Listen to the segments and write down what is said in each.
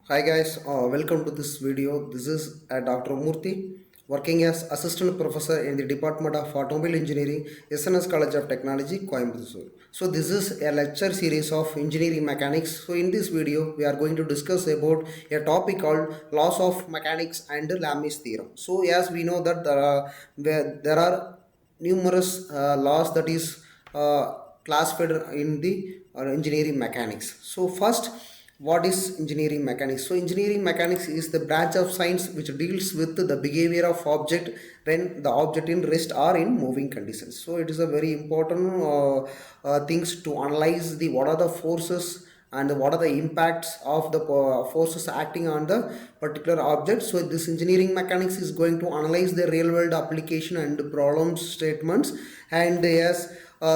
Hi guys, welcome to this video. This is Dr. Moorthy, working as Assistant Professor in the Department of Automobile Engineering, SNS College of Technology, Coimbatore. So this is a lecture series of engineering mechanics. So in this video, we are going to discuss about a topic called laws of mechanics and Lami's theorem. So as we know that there are numerous laws that is classified in the engineering mechanics. So first, what is engineering mechanics? So engineering mechanics is the branch of science which deals with the behavior of object when the object in rest or in moving conditions. So it is a very important things to analyze the what are the forces and what are the impacts of the forces acting on the particular object. So this engineering mechanics is going to analyze the real world application and problem statements. And yes,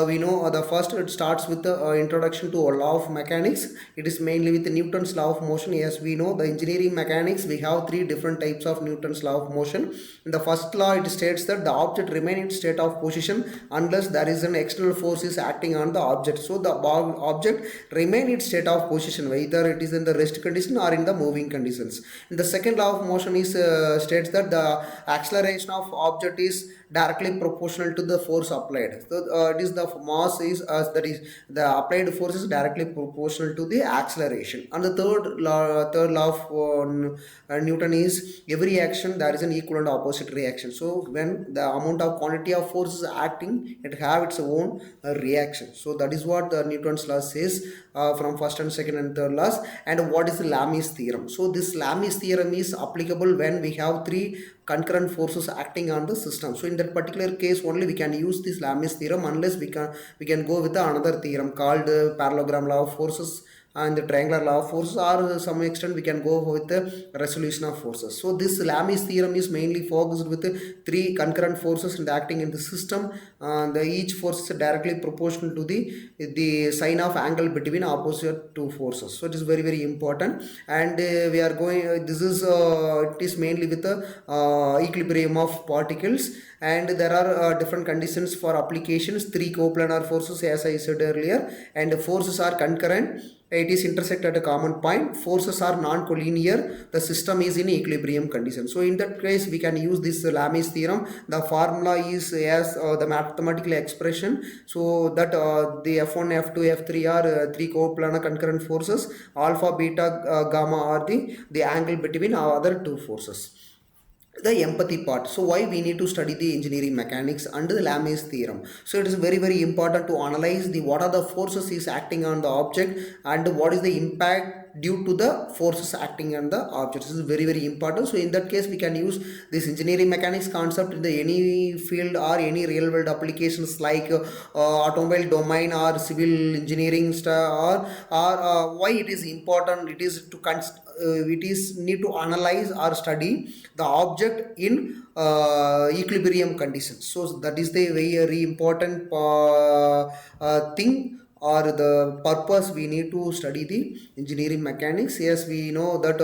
we know the first it starts with the introduction to a law of mechanics. It is mainly with Newton's law of motion. As we know, the engineering mechanics, we have three different types of Newton's law of motion. In the first law, it states that the object remain in state of position unless there is an external force is acting on the object. So the object remain in state of position, whether it is in the rest condition or in the moving conditions. In the second law of motion is states that the acceleration of object is directly proportional to the force applied. So it is the mass is that is the applied force is directly proportional to the acceleration. And the third law of Newton is every action there is an equal and opposite reaction. So when the amount of quantity of force is acting, it have its own reaction. So that is what the Newton's law says from first and second and third laws. And what is the Lami's theorem? So this Lami's theorem is applicable when we have three concurrent forces acting on the system. So in that particular case only we can use this Lami's theorem, unless we can go with another theorem called parallelogram law of forces and the triangular law of forces, or to some extent we can go with the resolution of forces. So this Lami's theorem is mainly focused with the three concurrent forces and acting in the system. The each force is directly proportional to the sign of angle between opposite two forces. So it is very important. And we are going this is it is mainly with the equilibrium of particles. And there are different conditions for applications. Three coplanar forces, as I said earlier, and forces are concurrent. It is intersect at a common point. Forces are non-collinear. The system is in equilibrium condition. So in that case we can use this Lami's theorem. The formula is as the mathematical expression, so that the F1, F2, F3 are three coplanar concurrent forces. Alpha, beta, gamma are the angle between other two forces. The empathy part. So why we need to study the engineering mechanics under the Lami's theorem? So it is very important to analyze the what are the forces is acting on the object and what is the impact due to the forces acting on the object. This is very important. So in that case we can use this engineering mechanics concept in the any field or any real world applications like automobile domain or civil engineering or why it is important. It is to it is need to analyze or study the object in equilibrium conditions. So that is the very important thing or the purpose we need to study the engineering mechanics. Yes, we know that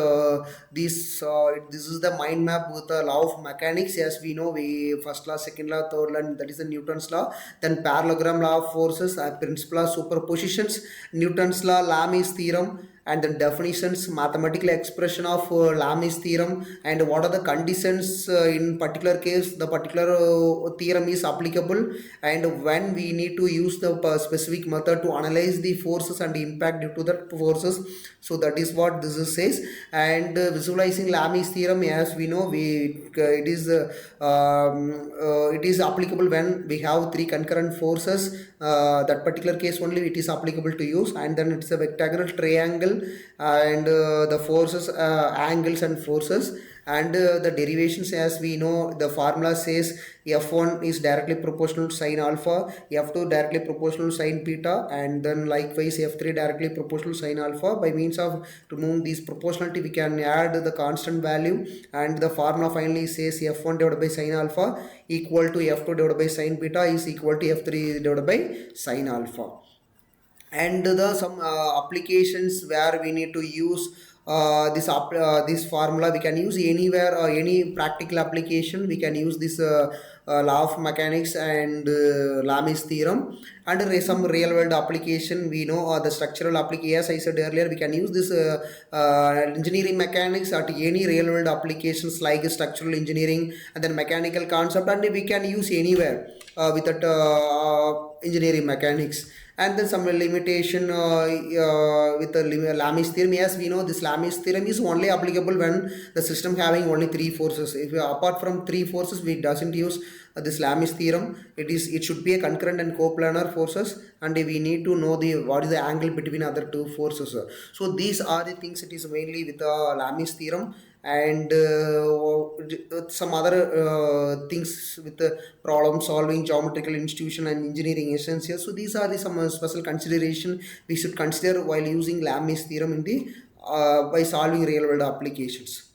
this is the mind map with the law of mechanics. As we know, we first law, second law, third law, that is the Newton's law. Then parallelogram law of forces, principle of superpositions, Newton's law, Lami's theorem, and the definitions, mathematical expression of Lami's theorem, and what are the conditions in particular case the particular theorem is applicable, and when we need to use the specific method to analyze the forces and the impact due to the forces. So that is what this is says. And visualizing Lami's theorem, as we know, it is applicable when we have three concurrent forces. That particular case only it is applicable to use. And then it's a rectangular triangle, and the forces, angles and forces, and the derivations. As we know, the formula says F1 is directly proportional to sine alpha, F2 directly proportional to sine beta, and then likewise F3 directly proportional to sine alpha. By means of removing these proportionality we can add the constant value, and the formula finally says F1 divided by sine alpha equal to F2 divided by sine beta is equal to F3 divided by sine alpha. And the some applications where we need to use this formula we can use anywhere or any practical application. We can use this law of mechanics and Lami's theorem, and some real world application we know, the structural application. As I said earlier, we can use this engineering mechanics at any real world applications like structural engineering and then mechanical concept, and we can use anywhere with that engineering mechanics. And then some limitation with the Lami's theorem. Yes, we know this Lami's theorem is only applicable when the system having only three forces. If apart from three forces, we doesn't use this Lami's theorem. It should be a concurrent and coplanar forces, and we need to know the what is the angle between other two forces. So these are the things. It is mainly with the Lami's theorem, and some other things with the problem solving, geometrical institution and engineering essentials. So these are the some special consideration we should consider while using Lami's theorem in the by solving real world applications.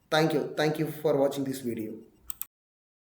Thank you for watching this video.